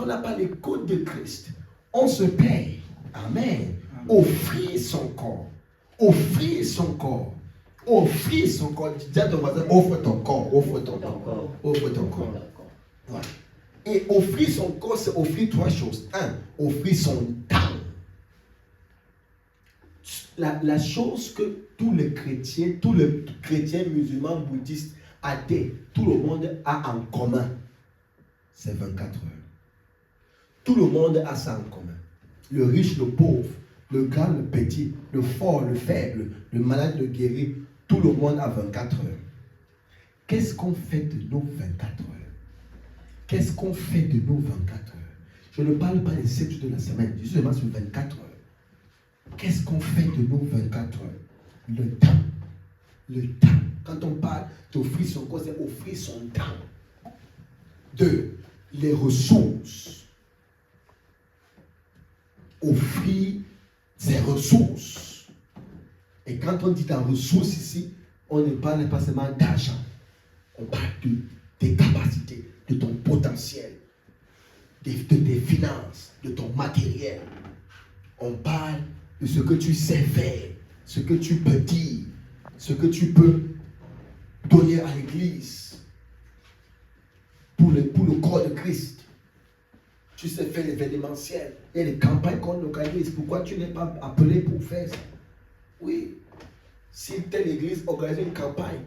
quand on n'a pas l'écoute de Christ, on se paye. Amen. Offrir son corps. Offrir son corps. Offrir son corps. Dis à ton voisin, offre ton corps. Offre ton corps. Offre ton corps. Voilà. Et offrir son corps, c'est offrir trois choses. Un, offrir son temps. La chose que tous les chrétiens musulmans, bouddhistes, athées, tout le monde a en commun, c'est 24 heures. Tout le monde a ça en commun. Le riche, le pauvre, le grand, le petit, le fort, le faible, le malade, le guéri, tout le monde a 24 heures. Qu'est-ce qu'on fait de nos 24 heures? Qu'est-ce qu'on fait de nos 24 heures? Je ne parle pas des 7 jours de la semaine, je suis seulement sur 24 heures. Qu'est-ce qu'on fait de nos 24 heures? Le temps. Le temps. Quand on parle d'offrir son corps, c'est offrir son temps. 2. Les ressources. Offrir ses ressources. Et quand on dit la ressource ici, on ne parle pas seulement d'argent. On parle de tes capacités, de ton potentiel, de tes finances, de ton matériel. On parle de ce que tu sais faire, ce que tu peux dire, ce que tu peux donner à l'église pour le corps de Christ. Tu sais faire l'événementiel. Il y a des campagnes qu'on organise. Pourquoi tu n'es pas appelé pour faire ça? Oui. Si telle église organise une campagne,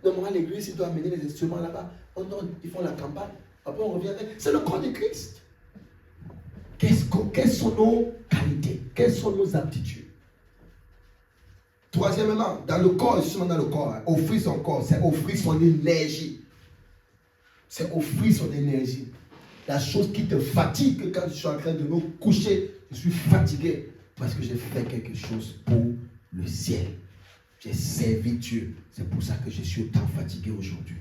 normalement l'église il doit amener les instruments là-bas. Oh non, ils font la campagne. Après on revient avec. C'est le corps de Christ. Quelles sont nos qualités? Quelles sont nos aptitudes? Troisièmement, dans le corps, justement dans le corps, hein, offrir son corps, c'est offrir son énergie. C'est offrir son énergie. La chose qui te fatigue quand je suis en train de me coucher, je suis fatigué parce que j'ai fait quelque chose pour le ciel. J'ai servi Dieu. C'est pour ça que je suis autant fatigué aujourd'hui.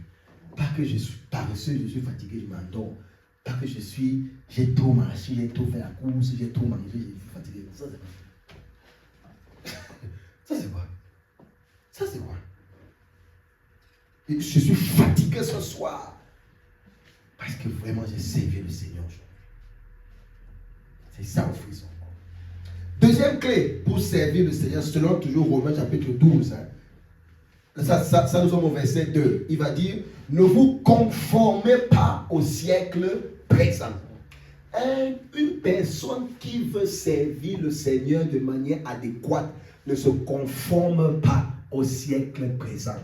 Pas que je suis paresseux, je suis fatigué, je m'endors. Pas que j'ai trop marché, j'ai trop fait la course, j'ai trop mangé, je suis fatigué. Ça c'est quoi? Ça c'est quoi? Et je suis fatigué ce soir. Parce que vraiment j'ai servi le Seigneur aujourd'hui. C'est ça, offrir son corps. Deuxième clé pour servir le Seigneur, selon toujours Romains chapitre 12. Hein. Ça nous sommes au verset 2. Il va dire, ne vous conformez pas au siècle présent. Une personne qui veut servir le Seigneur de manière adéquate ne se conforme pas au siècle présent.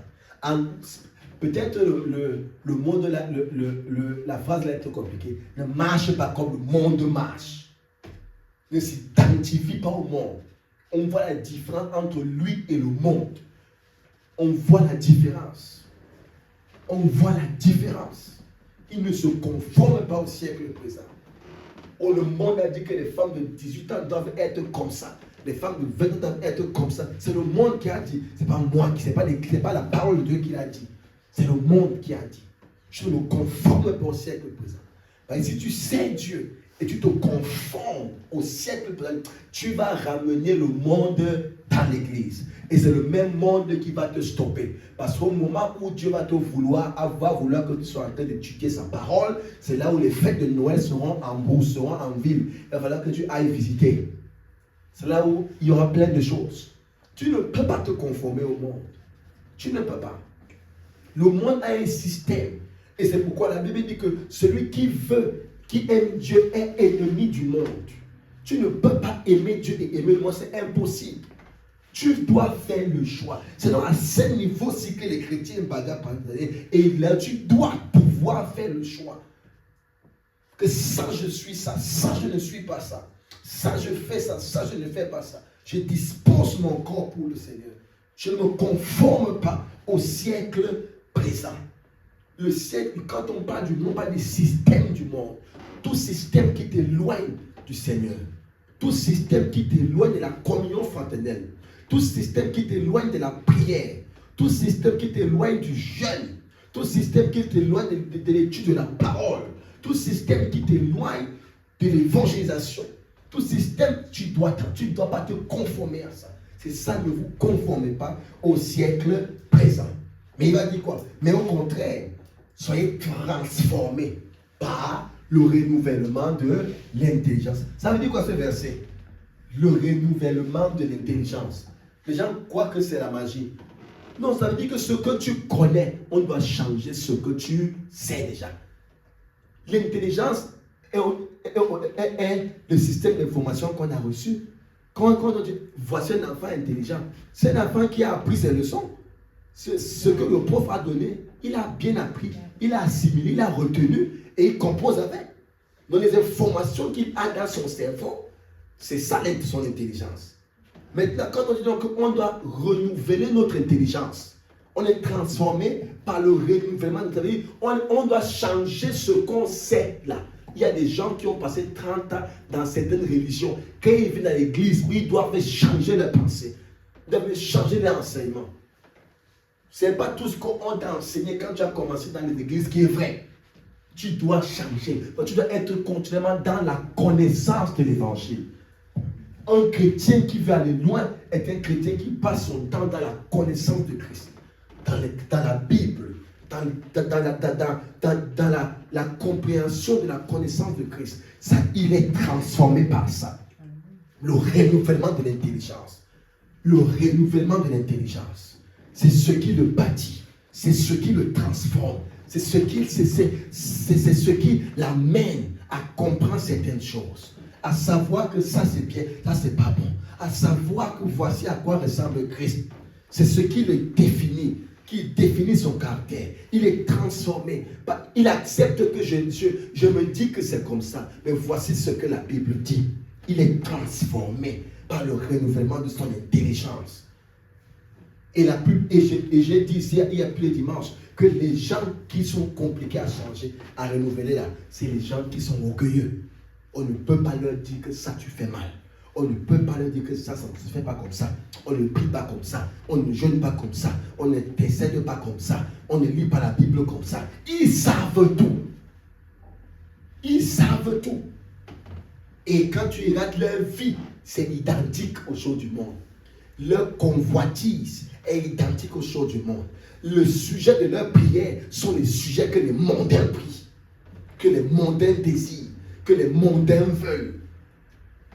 Peut-être le monde, la phrase là est trop compliquée. Ne marche pas comme le monde marche. Ne s'identifie pas au monde. On voit la différence entre lui et le monde. On voit la différence. On voit la différence. Il ne se conforme pas au siècle présent. Oh, le monde a dit que les femmes de 18 ans doivent être comme ça. Les femmes de 20 ans doivent être comme ça. C'est le monde qui a dit. Ce n'est pas moi, ce n'est pas la parole de Dieu qui l'a dit. C'est le monde qui a dit. Je ne me conforme pas au siècle présent. Parce que si tu sais Dieu et tu te conformes au siècle présent, tu vas ramener le monde dans l'église. Et c'est le même monde qui va te stopper. Parce qu'au moment où Dieu va vouloir que tu sois en train d'étudier sa parole, c'est là où les fêtes de Noël seront en ville. Il va falloir que tu ailles visiter. C'est là où il y aura plein de choses. Tu ne peux pas te conformer au monde. Tu ne peux pas. Le monde a un système. Et c'est pourquoi la Bible dit que celui qui aime Dieu est ennemi du monde. Tu ne peux pas aimer Dieu et aimer le monde, c'est impossible. Tu dois faire le choix. C'est dans à ce niveau-ci que les chrétiens bagarrent. Et là, tu dois pouvoir faire le choix. Que ça, je suis ça. Ça, je ne suis pas ça. Ça, je fais ça. Ça, je ne fais pas ça. Je dispose mon corps pour le Seigneur. Je ne me conforme pas au siècle présent. Le siècle, quand on parle du monde, on parle des systèmes du monde. Tout système qui t'éloigne du Seigneur. Tout système qui t'éloigne de la communion fraternelle. Tout système qui t'éloigne de la prière. Tout système qui t'éloigne du jeûne. Tout système qui t'éloigne de l'étude de la parole. Tout système qui t'éloigne de l'évangélisation. Tout système, tu ne dois pas te conformer à ça. C'est ça, ne vous conformez pas au siècle présent. Mais il va dire quoi? Mais au contraire, soyez transformés par Le renouvellement de l'intelligence. Ça veut dire quoi ce verset? Le renouvellement de l'intelligence. Les gens croient que c'est la magie. Non, ça veut dire que ce que tu connais, on doit changer ce que tu sais déjà. L'intelligence est le système d'information qu'on a reçu. Quand on dit, voici un enfant intelligent, c'est un enfant qui a appris ses leçons. Ce que le prof a donné, il a bien appris, il a assimilé, il a retenu et il compose avec. Donc les informations qu'il a dans son cerveau, c'est ça son intelligence. Maintenant, quand on dit donc qu'on doit renouveler notre intelligence, on est transformé par le renouvellement de notre vie. On doit changer ce qu'on sait là. Il y a des gens qui ont passé 30 ans dans certaines religions. Quand ils viennent à l'église, ils doivent changer leur pensée. Ils doivent changer leur enseignement. Ce n'est pas tout ce qu'on t'a enseigné quand tu as commencé dans les églises qui est vrai. Tu dois changer. Tu dois être continuellement dans la connaissance de l'évangile. Un chrétien qui veut aller loin est un chrétien qui passe son temps dans la connaissance de Christ. Dans la Bible. Dans la compréhension de la connaissance de Christ. Ça, il est transformé par ça. Le renouvellement de l'intelligence. Le renouvellement de l'intelligence. C'est ce qui le bâtit. C'est ce qui le transforme. C'est ce qui l'amène à comprendre certaines choses. À savoir que ça c'est bien, ça c'est pas bon. À savoir que voici à quoi ressemble Christ. C'est ce qui le définit. Qui définit son caractère. Il est transformé. Il accepte que je me dis que c'est comme ça. Mais voici ce que la Bible dit. Il est transformé par le renouvellement de son intelligence. Et j'ai dit ici, il y a plus de dimanche, que les gens qui sont compliqués à changer, à renouveler là, c'est les gens qui sont orgueilleux. On ne peut pas leur dire que ça tu fais mal. On ne peut pas leur dire que ça ne se fait pas comme ça. On ne prie pas comme ça. On ne jeûne pas comme ça. On ne décède pas comme ça. On ne lit pas la Bible comme ça. Ils savent tout. Ils savent tout. Et quand tu regardes leur vie, c'est identique aux choses du monde. Leur convoitise est identique aux choses du monde. Le sujet de leur prière sont les sujets que les mondains prient, que les mondains désirent, que les mondains veulent.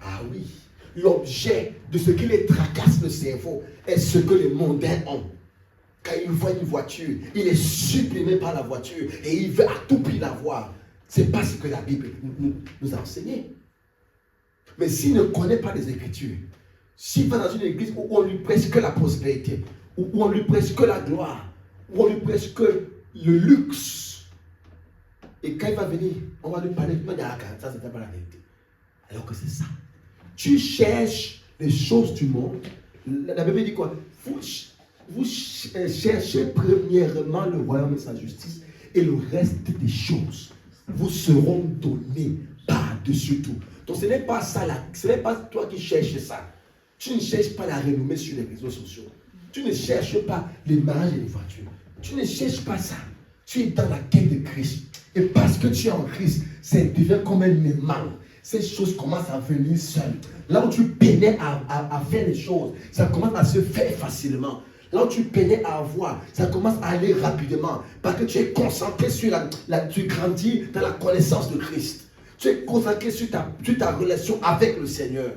Ah oui. L'objet de ce qui les tracasse le cerveau est ce que les mondains ont. Quand il voit une voiture, il est supprimé par la voiture et il veut à tout prix la voir. Ce n'est pas ce que la Bible nous a enseigné. Mais s'il ne connaît pas les Écritures, s'il va dans une église où on lui prêche que la prospérité, où on lui prêche que la gloire, où on lui prêche que le luxe, et quand il va venir, on va lui parler, ça c'est pas la vérité. Alors que c'est ça. Tu cherches les choses du monde. La Bible dit quoi? Vous cherchez premièrement le royaume et sa justice, et le reste des choses vous seront données par-dessus tout. Donc ce n'est pas ça là, ce n'est pas toi qui cherches ça. Tu ne cherches pas la renommée sur les réseaux sociaux. Tu ne cherches pas les mariages et les voitures. Tu ne cherches pas ça. Tu es dans la quête de Christ. Et parce que tu es en Christ, ça devient comme un aimant. Ces choses commencent à venir seules. Là où tu peinais à faire les choses, ça commence à se faire facilement. Là où tu peinais à avoir, ça commence à aller rapidement. Parce que tu es concentré sur tu grandis dans la connaissance de Christ. Tu es concentré sur ta relation avec le Seigneur.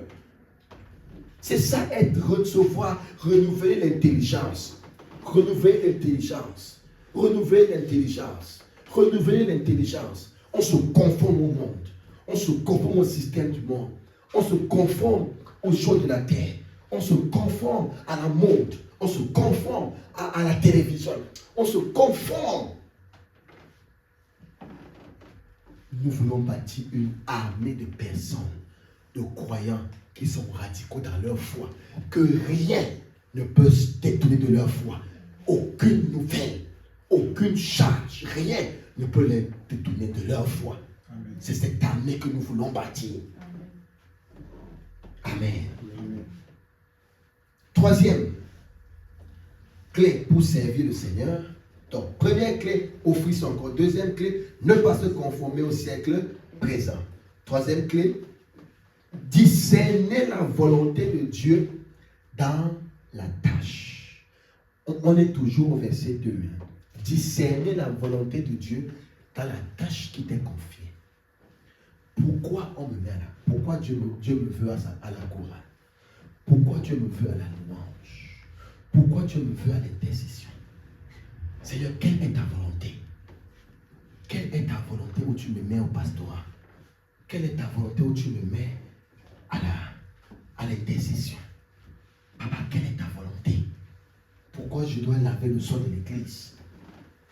C'est ça, recevoir, renouveler l'intelligence. Renouveler l'intelligence. Renouveler l'intelligence. Renouveler l'intelligence. On se conforme au monde. On se conforme au système du monde. On se conforme aux choses de la terre. On se conforme à la mode. On se conforme à la télévision. On se conforme. Nous voulons bâtir une armée de personnes, de croyants qui sont radicaux dans leur foi. Que rien ne peut se détourner de leur foi. Aucune nouvelle, aucune charge, rien ne peut les détourner de leur foi. C'est cette armée que nous voulons bâtir. Amen. Troisième clé pour servir le Seigneur. Donc, première clé, offrir son corps. Deuxième clé, ne pas se conformer au siècle présent. Troisième clé, discerner la volonté de Dieu dans la tâche. On est toujours au verset 2. Discerner la volonté de Dieu dans la tâche qui t'est confiée. Pourquoi on me met là? Pourquoi Dieu me veut à la chorale? Pourquoi Dieu me veut à la louange? Pourquoi Dieu me veut à l'intercession? Seigneur, quelle est ta volonté? Quelle est ta volonté où tu me mets au pastorat? Quelle est ta volonté où tu me mets à l'intercession? Papa, quelle est ta volonté? Pourquoi je dois laver le sol de l'église?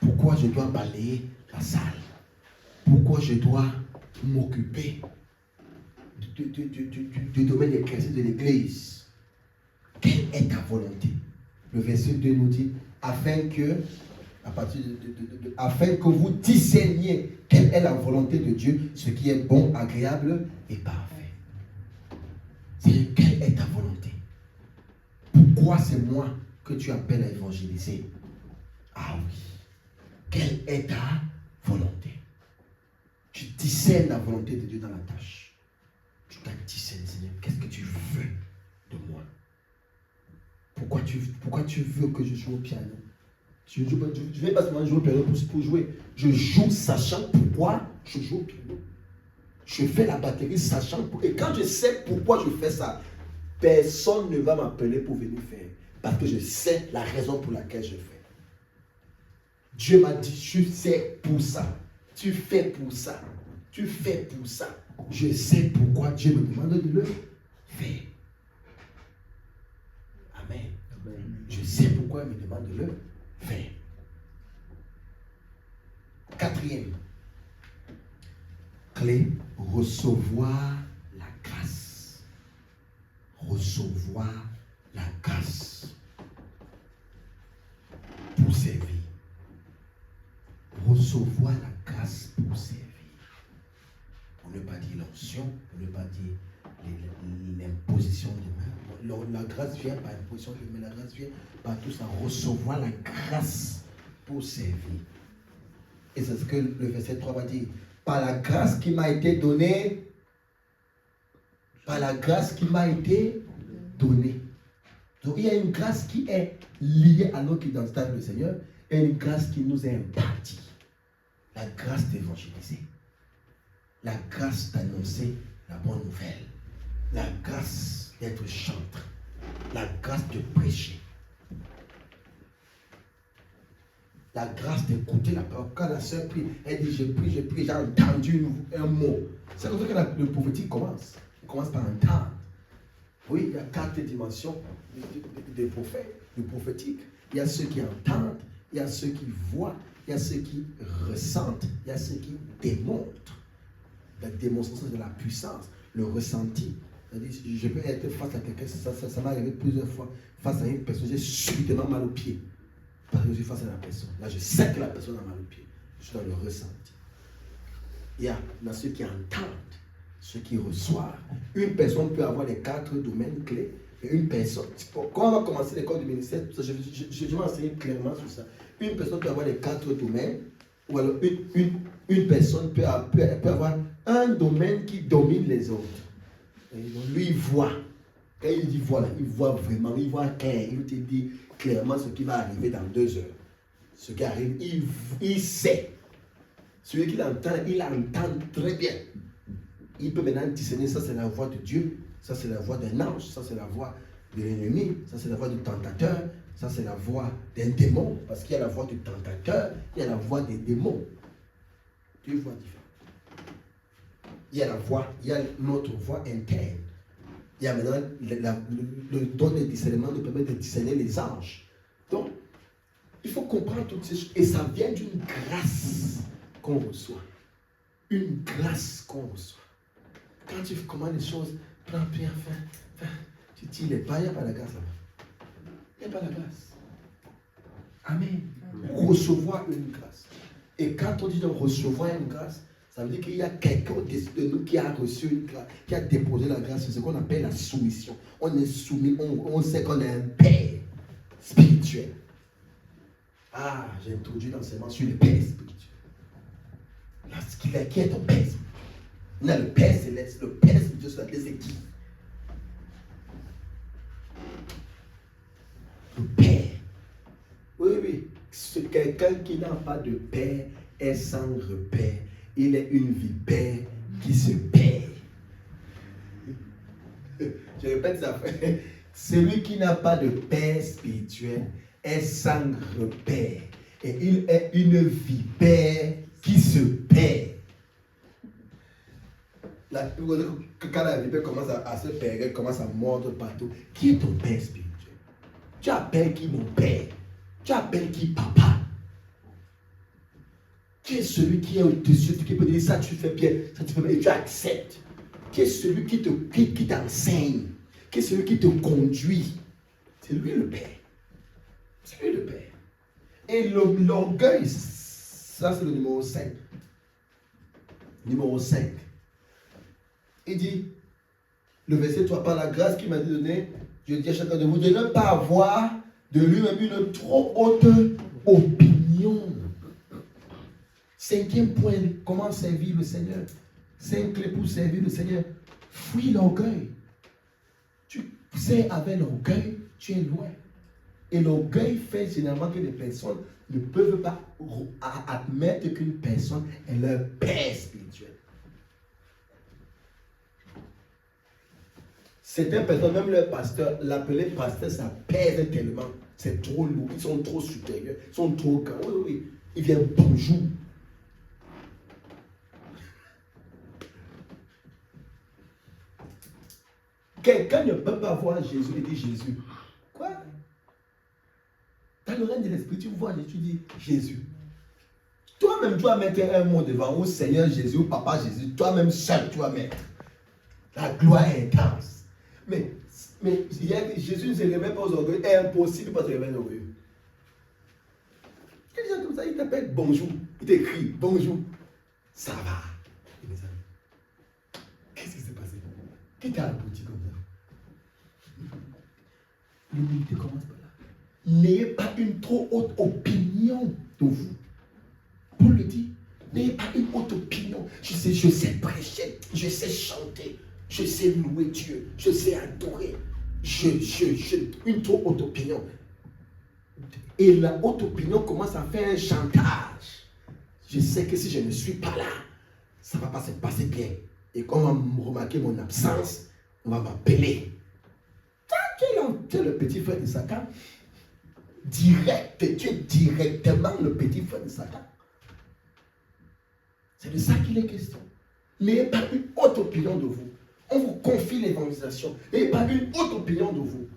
Pourquoi je dois balayer la salle? Pourquoi je dois m'occuper du domaine des chrétiens de l'église? Quelle est ta volonté? Le verset 2 nous dit, afin que vous discerniez quelle est la volonté de Dieu, ce qui est bon, agréable et parfait. C'est quelle est ta volonté? Pourquoi c'est moi que tu appelles à évangéliser? Ah oui. Quelle est ta volonté? Tu discernes la volonté de Dieu dans la tâche. Tu dois discerner, Seigneur, qu'est-ce que tu veux de moi? Pourquoi tu veux que je joue au piano? Je ne vais pas seulement jouer au piano pour jouer. Je joue sachant pourquoi je joue au piano. Je fais la batterie sachant pourquoi. Et quand je sais pourquoi je fais ça, personne ne va m'appeler pour venir faire. Parce que je sais la raison pour laquelle je fais. Dieu m'a dit, tu sais pour ça. Tu fais pour ça. Tu fais pour ça. Je sais pourquoi Dieu me demande de le faire. Amen. Amen. Je sais pourquoi il me demande de le faire. Quatrième clé, recevoir la grâce. Recevoir la grâce pour servir. Recevoir la grâce pour servir. Pour ne pas dire l'onction, pour ne pas dire l'imposition de main. La grâce vient par imposition de main, la grâce vient par tout ça. Recevoir la grâce pour servir. Et c'est ce que le verset 3 va dire. Par la grâce qui m'a été donnée, par la grâce qui m'a été donnée. Donc il y a une grâce qui est liée à notre identité avec le Seigneur et une grâce qui nous est impartie. La grâce d'évangéliser. La grâce d'annoncer la bonne nouvelle. La grâce d'être chanteur. La grâce de prêcher. La grâce d'écouter la parole. Quand la sœur prie, elle dit, je prie, j'ai entendu un mot. C'est comme ça que le prophétique commence. On commence par entendre. Oui, il y a 4 dimensions des prophètes, du prophétique. Il y a ceux qui entendent, il y a ceux qui voient, il y a ceux qui ressentent, il y a ceux qui démontrent. La démonstration de la puissance, le ressenti. C'est-à-dire, je peux être face à quelqu'un, ça m'est arrivé plusieurs fois, face à une personne, j'ai subitement mal au pied. Parce que je suis face à la personne. Là, je sais que la personne a mal au pied. Je suis dans le ressenti. Il y a ceux qui entendent, ceux qui reçoivent. Une personne peut avoir les 4 domaines clés. Et une personne, quand on va commencer l'école du ministère, je vais enseigner clairement sur ça. Une personne peut avoir les 4 domaines, ou alors une personne peut avoir un domaine qui domine les autres. Et donc, lui, il voit. Quand il dit voilà, il voit vraiment, il voit clair. Il te dit clairement ce qui va arriver dans 2 heures. Ce qui arrive, il sait. Celui qui l'entend, il entend très bien. Il peut maintenant discerner, ça c'est la voix de Dieu, ça c'est la voix d'un ange, ça c'est la voix de l'ennemi, ça c'est la voix du tentateur, ça c'est la voix d'un démon, parce qu'il y a la voix du tentateur, il y a la voix des démons. 2 voix différentes. Il y a la voix, il y a notre voix interne. Il y a maintenant le don de discernement nous permet de discerner les anges. Donc, il faut comprendre toutes ces choses. Et ça vient d'une grâce qu'on reçoit. Une grâce qu'on reçoit. Quand tu commandes les choses, prends bien, tu dis, il n'y a pas la grâce là-bas. Il n'y a pas la grâce. Amen. Recevoir une grâce. Et quand on dit de recevoir une grâce, ça veut dire qu'il y a quelqu'un de nous qui a reçu une grâce, qui a déposé la grâce. C'est ce qu'on appelle la soumission. On est soumis, on sait qu'on est un père spirituel. Ah, j'ai introduit l'enseignement sur le père spirituel. Là, qui est ton père spirituel? Non, le père céleste, le père spirituel, c'est qui? Le père. Oui. C'est quelqu'un qui n'a pas de père est sans repère. Il est une vipère qui se perd. Je répète ça. Celui qui n'a pas de père spirituel est sans repère. Et il est une vipère qui se perd. Quand la vipère commence à se perdre, elle commence à mordre partout. Qui est ton père spirituel? Tu appelles qui mon père? Tu appelles qui papa? Qui est celui qui est au-dessus, qui peut dire ça tu fais bien, ça tu fais bien, et tu acceptes? Qui est celui qui t'enseigne? Qui est celui qui te conduit? C'est lui le Père. C'est lui le Père. Et l'orgueil, ça c'est le numéro 5. Numéro 5. Il dit, le verset 3, par la grâce qu'il m'a donné, je dis à chacun de vous de ne pas avoir de lui-même une trop haute opinion. 5e point, comment servir le Seigneur? 5 clés pour servir le Seigneur. Fuis l'orgueil. Tu sais, avec l'orgueil, tu es loin. Et l'orgueil fait généralement que les personnes ne peuvent pas admettre qu'une personne est leur père spirituel. Certaines personnes, même leur pasteur, l'appeler pasteur, ça pèse tellement. C'est trop lourd, ils sont trop supérieurs, ils sont trop grands. Oui, oui, ils viennent bonjour. Quelqu'un ne peut pas voir Jésus et dire Jésus. Quoi? Dans le règne de l'esprit, tu vois Jésus, tu dis Jésus. Toi-même, tu vas mettre un mot devant au Seigneur Jésus, au Papa Jésus. Toi-même seul, tu vas mettre. La gloire est intense. Mais Jésus ne se révèle pas aux orgueils. C'est impossible de ne pas se révéler aux orgueils. Quelqu'un comme ça, il t'appelle bonjour. Il t'écrit bonjour. Ça va. Mes amis, qu'est-ce qui s'est passé? Qui t'a abouti comme ça? L'humilité commence par là. N'ayez pas une trop haute opinion de vous. Paul le dit. N'ayez pas une haute opinion. Je sais prêcher, je sais chanter, je sais louer Dieu, je sais adorer. Une trop haute opinion. Et la haute opinion commence à faire un chantage. Je sais que si je ne suis pas là, ça ne va pas se passer bien. Et quand on va remarquer mon absence, on va m'appeler. Tu es le petit frère de Satan. Direct, tu es directement le petit frère de Satan. C'est de ça qu'il est question. N'ayez pas une haute opinion de vous. On vous confie l'évangélisation. N'ayez pas une haute opinion de vous.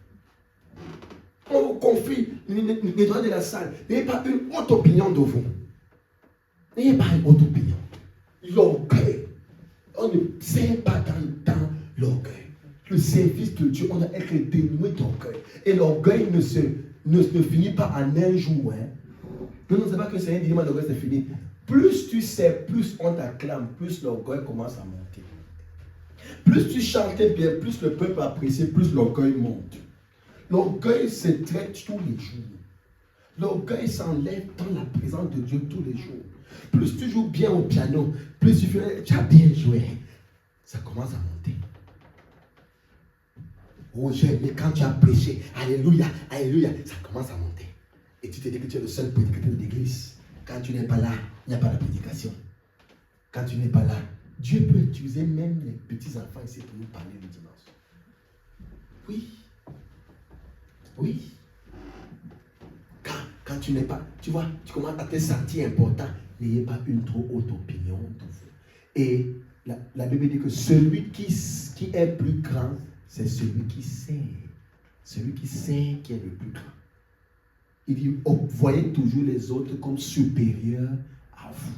On vous confie les droits de la salle. N'ayez pas une haute opinion de vous. N'ayez pas une haute opinion. L'orgueil. On ne sert pas dans l'orgueil. Le service de Dieu, on a été dénoué d'orgueil. Et l'orgueil ne finit pas en un jour. Hein. Non, c'est pas que le Seigneur dit, l'orgueil c'est fini. Plus tu sais, plus on t'acclame, plus l'orgueil commence à monter. Plus tu chantes bien, plus le peuple apprécie, plus l'orgueil monte. L'orgueil se traite tous les jours. L'orgueil s'enlève dans la présence de Dieu tous les jours. Plus tu joues bien au piano, plus tu as bien joué, ça commence à monter. Oh, mais quand tu as prêché, alléluia, alléluia, ça commence à monter. Et tu te dis que tu es le seul prédicateur de l'église. Quand tu n'es pas là, il n'y a pas de prédication. Quand tu n'es pas là, Dieu peut utiliser même les petits enfants ici pour nous parler le dimanche. Oui. Oui. Quand tu n'es pas, tu vois, tu commences à te sentir important. N'ayez pas une trop haute opinion de vous. Et la Bible dit que celui qui est plus grand, c'est celui qui sait. Celui qui sait qui est le plus grand. Il dit, voyez toujours les autres comme supérieurs à vous.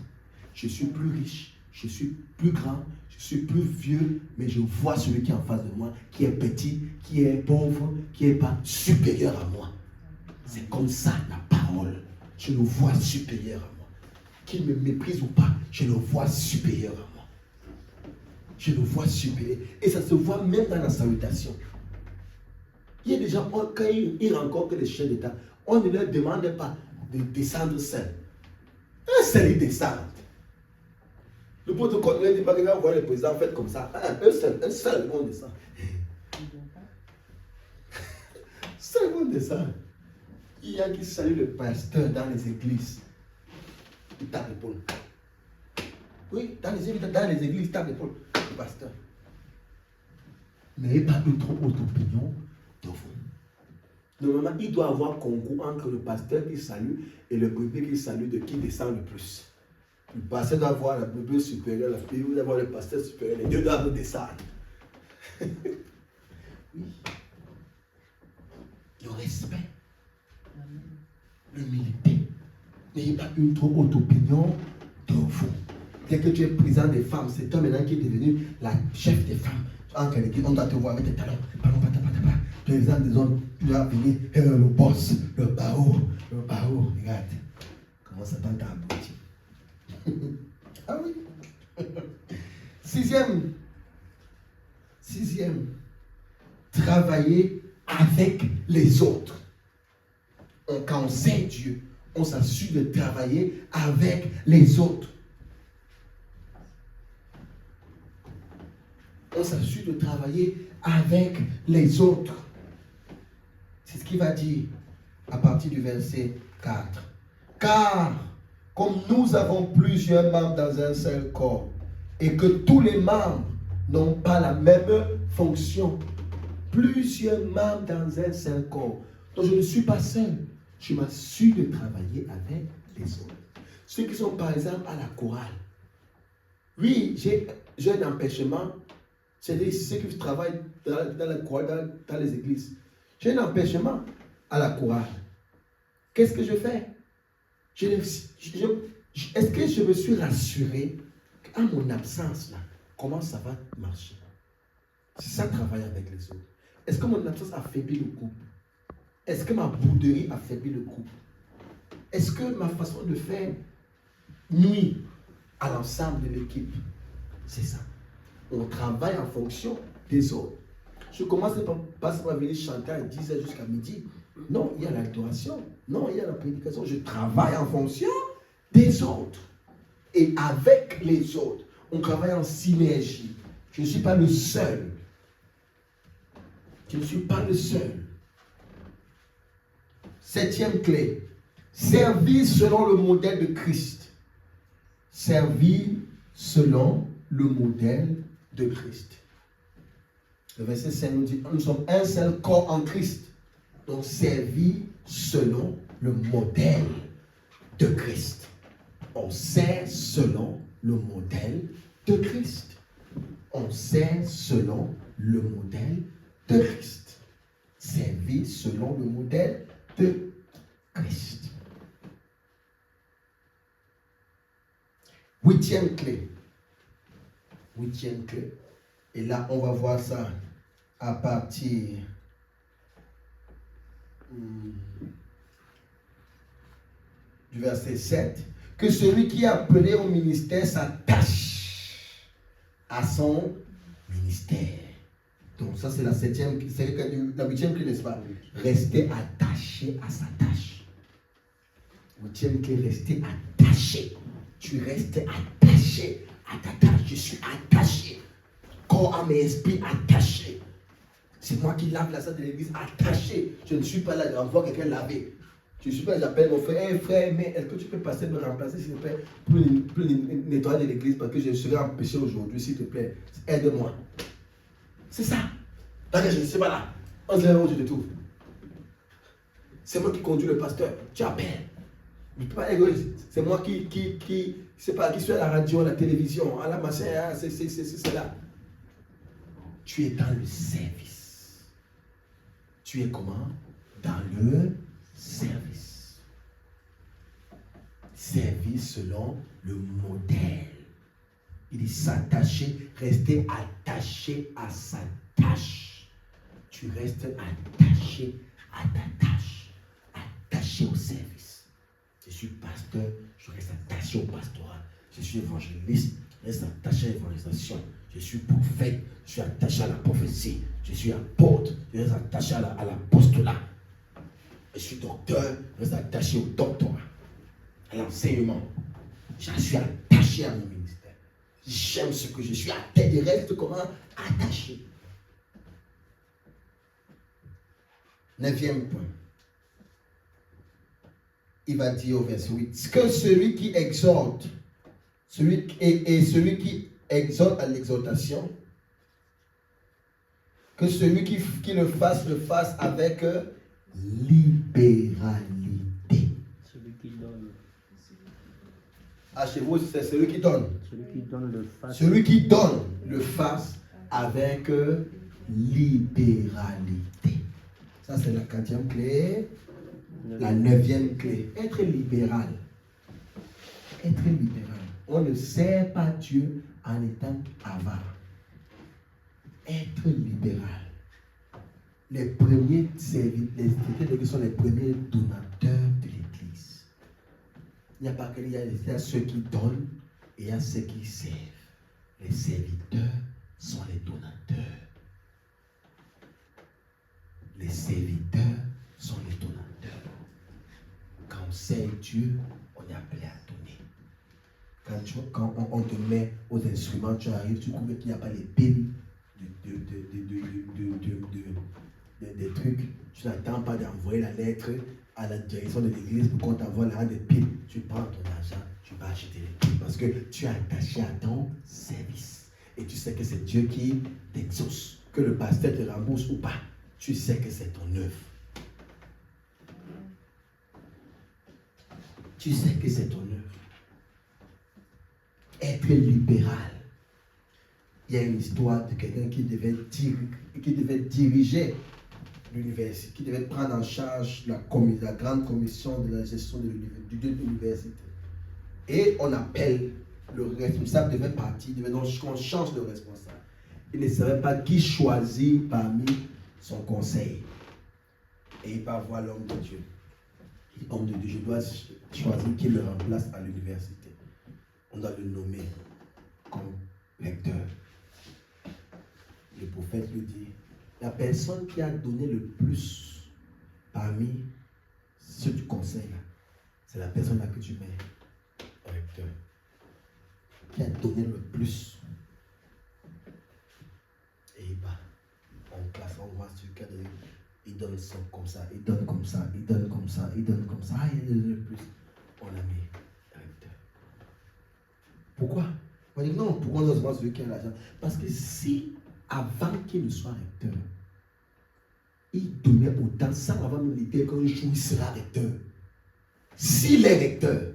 Je suis plus riche, je suis plus grand, je suis plus vieux, mais je vois celui qui est en face de moi, qui est petit, qui est pauvre, qui n'est pas supérieur à moi. C'est comme ça la parole. Je le vois supérieur à moi. Qu'il me méprise ou pas, je le vois supérieur à moi. Je le vois supérieur. Et ça se voit même dans la salutation. Il y a des gens, quand ils rencontrent les chefs d'État, on ne leur demande pas de descendre seul. Un seul, ils descendent. Le protocole ne dit pas que quand vous voyez le président, faites comme ça. Un seul, on descend. Seul, on descend. Il y a qui saluent le pasteur dans les églises. Il tape l'épaule. Oui, dans les églises, il tape l'épaule. pasteur. N'ayez pas une trop haute opinion de vous. Normalement, il doit y avoir concours entre le pasteur qui salue et le bébé qui salue de qui descend le plus. Le pasteur doit avoir le bébé supérieur, la fille doit avoir le pasteur supérieur, les deux doivent descendre. Oui. Le respect, l'humilité. N'ayez pas une trop haute opinion de vous. Dès que tu es président des femmes, c'est toi maintenant qui est devenu la chef des femmes. On doit te voir avec tes talons. Tu es président des hommes, tu dois venir le boss, le bao. Regarde, comment ça tente à aboutir. Ah oui. Sixième, travailler avec les autres. Quand on sait Dieu, on s'assure de travailler avec les autres. On s'assure de travailler avec les autres. C'est ce qu'il va dire à partir du verset 4. Car, comme nous avons plusieurs membres dans un seul corps, et que tous les membres n'ont pas la même fonction, plusieurs membres dans un seul corps. Donc je ne suis pas seul. Je m'assure de travailler avec les autres. Ceux qui sont par exemple à la chorale. Oui, j'ai un empêchement. C'est ceux qui travaillent dans la chorale, dans les églises. J'ai un empêchement à la chorale. Qu'est-ce que je fais? Est-ce que je me suis rassuré qu'à mon absence, là, comment ça va marcher? C'est ça, travailler avec les autres. Est-ce que mon absence affaiblit le couple? Est-ce que ma bouderie affaiblit le couple? Est-ce que ma façon de faire nuit à l'ensemble de l'équipe? C'est ça. On travaille en fonction des autres. Je commence pas à venir chanter à 10h jusqu'à midi. Non, il y a l'adoration. Non, il y a la prédication. Je travaille en fonction des autres. Et avec les autres, on travaille en synergie. Je ne suis pas le seul. Je ne suis pas le seul. Septième clé. Servir selon le modèle de Christ. Servir selon le modèle de Christ. Le verset 5 nous dit, nous sommes un seul corps en Christ. Donc, servir selon le modèle de Christ. On sert selon le modèle de Christ. On sert selon le modèle de Christ. Servir selon le modèle de Christ. Huitième clé. Et là, on va voir ça à partir du verset 7. Que celui qui est appelé au ministère s'attache à son ministère. Donc ça, c'est la septième, c'est la huitième clé, n'est-ce pas? Rester attaché à sa tâche. Huitième clé, rester attaché. Tu restes attaché à ta tâche. Je suis attaché. Corps, âme et esprit attaché. C'est moi qui lave la salle de l'église attaché. Je ne suis pas là, j'envoie quelqu'un laver. Je ne suis pas là, j'appelle mon frère. Hey frère, mais est-ce que tu peux passer me remplacer s'il te plaît pour le nettoyage de l'église parce que je serai empêché aujourd'hui, s'il te plaît. Aide-moi. C'est ça. Parce que je ne suis pas là. On se lève où je te trouve. C'est moi qui conduis le pasteur. Tu appelles. Je ne peux pas égoïste. C'est moi qui suis à la radio, à la télévision, à la machin, c'est là. Tu es dans le service. Tu es comment? Dans le service. Service selon le modèle. Il dit s'attacher, rester attaché à sa tâche. Tu restes attaché à ta tâche, attaché au service. Je suis pasteur, je reste attaché au pastorat. Je suis évangéliste, je reste attaché à l'évangélisation. Je suis prophète, je suis attaché à la prophétie. Je suis apôtre, je reste attaché à l'apostolat. Je suis docteur, je reste attaché au doctorat, à l'enseignement. Je suis attaché à mon ministère. J'aime ce que je suis, à tête et reste comment? Attaché. 9e point. Il va dire au verset 8, que celui qui exhorte, celui qui exhorte à l'exhortation. Que celui qui le fasse avec libéralité. Celui qui donne. Ah, chez vous, c'est celui qui donne. Celui qui donne le fasse. Celui qui donne le fasse avec libéralité. Ça, c'est la 4e clé. La 9e clé. Être libéral. Être libéral. On ne sert pas Dieu en étant avare. Être libéral. Les premiers serviteurs, les sont les premiers donateurs de l'Église. Il n'y a pas que il y a ceux qui donnent et il y a ceux qui servent. Les serviteurs sont les donateurs. Les serviteurs sont les donateurs. Quand on sert Dieu, on est appelé à donner. Quand on te met aux instruments, tu arrives, tu trouves qu'il n'y a pas les piles des trucs. Tu n'attends pas d'envoyer la lettre à la direction de l'église pour qu'on t'envoie là des piles. Tu prends ton argent, tu vas acheter les piles parce que tu es attaché à ton service. Et tu sais que c'est Dieu qui t'exauce. Que le pasteur te rembourse ou pas, tu sais que c'est ton œuvre. Tu sais que c'est ton œuvre. Être libéral. Il y a une histoire de quelqu'un qui devait diriger l'université, qui devait prendre en charge la grande commission de la gestion de l'université. Et on appelle le responsable, devait partir, donc on change de responsable. Il ne savait pas qui choisir parmi son conseil. Et il va voir l'homme de Dieu. L'homme de Dieu, je dois choisir qui le remplace à l'université. On doit le nommer comme recteur. Le prophète lui dit, la personne qui a donné le plus parmi ceux du conseil, c'est la personne là que tu mets recteur. Qui a donné le plus. Et il va. On place, on voit ce cas de il donne ça comme ça, il donne comme ça, il donne comme ça, il donne comme ça. Ah, il donne le plus. On l'a mis recteur. Pourquoi? On dit non, pourquoi on doit voir celui qui a l'argent? Parce que si avant qu'il ne soit recteur, il donnait autant sans avoir même l'idée qu'un jour il sera recteur. S'il est recteur,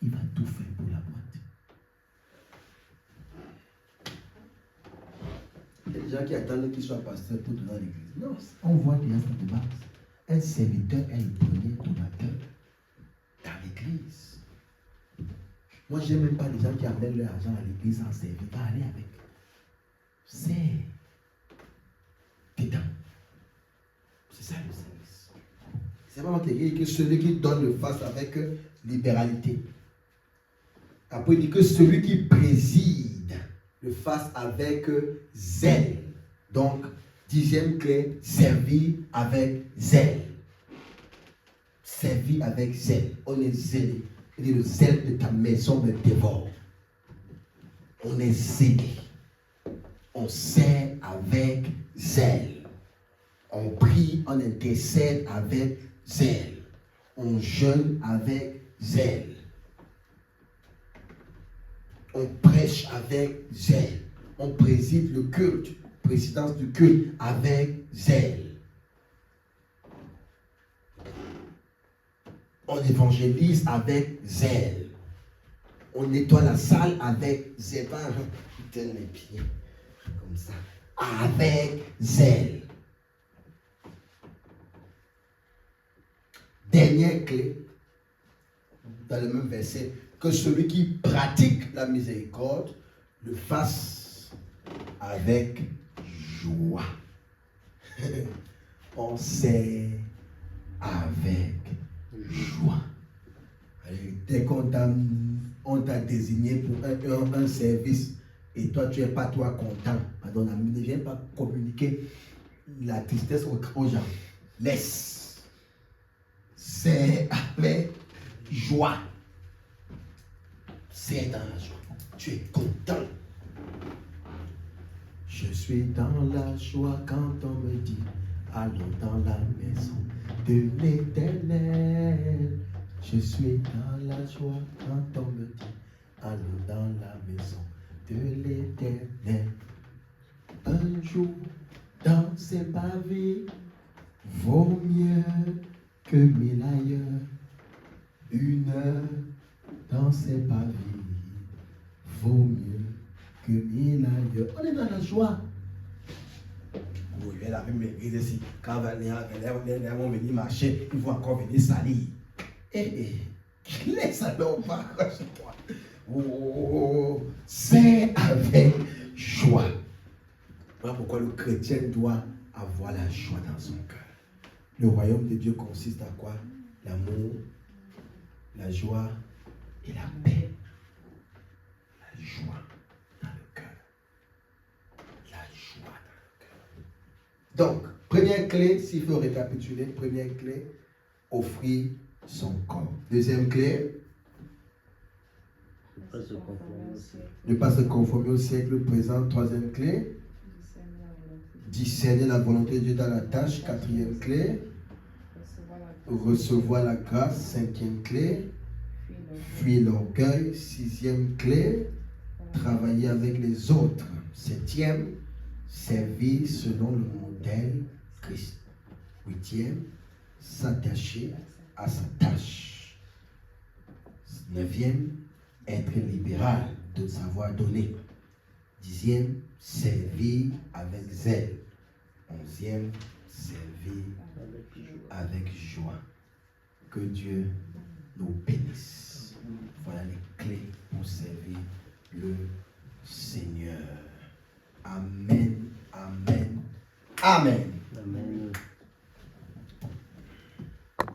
il va tout faire pour la boîte. Il y a des gens qui attendent qu'il soit pasteur pour donner à l'église. Non, on voit déjà ça de base. Un serviteur est le premier donateur dans l'église. Moi, je n'aime même pas les gens qui amènent leur argent à l'église sans servir. Pas aller avec. C'est dedans. C'est ça le service. C'est vraiment que celui qui donne le face avec libéralité. Après, il dit que celui qui préside le fasse avec zèle. Donc, 10e clé, servir avec zèle. Servir avec zèle. On est zélé. Il dit le zèle de ta maison me dévore. On est zélé. On sert avec zèle. On prie, on intercède avec zèle. On jeûne avec zèle. On prêche avec zèle. On préside le culte, présidence du culte avec zèle. On évangélise avec zèle. On nettoie la salle avec zèle. Putain, les pieds. Comme ça. Avec zèle. Dernière clé, dans le même verset, que celui qui pratique la miséricorde le fasse avec joie. On sert avec joie. Dès qu'on t'a désigné pour un service et toi tu n'es pas content, pardon, ne viens pas communiquer la tristesse aux gens. Laisse. C'est avec joie. C'est dans la joie. Tu es content. Je suis dans la joie quand on me dit allons dans la maison de l'Éternel. Je suis dans la joie quand on me dit allons dans la maison de l'Éternel. Un jour dans ses pavés vaut mieux que 1000 ailleurs. Une heure dans ses pavés vaut mieux que 1000 ailleurs. On est dans la joie. Oui, elle a même église ici. Quand les gens vont venir marcher, ils vont encore venir salir. Laisse ça donc pas chez toi. Oh, c'est avec joie. Voilà pourquoi le chrétien doit avoir la joie dans son cœur. Le royaume de Dieu consiste à quoi? L'amour, la joie et la paix. La joie dans le cœur. La joie dans le cœur. Donc, première clé, s'il faut récapituler, première clé, offrir son corps. Deuxième clé, ne pas se conformer au siècle présent. Troisième clé, discerner la volonté de Dieu dans la tâche. Quatrième clé, recevoir la grâce. Cinquième clé, fuir l'orgueil. Sixième clé, travailler avec les autres. Septième, servir selon le modèle Christ. Huitième, s'attacher à sa tâche. Neuvième, être libéral, de savoir donner. Dixième, servir avec zèle. Onzième, servir avec joie. Que Dieu nous bénisse. Voilà les clés pour servir le Seigneur. Amen, amen, amen.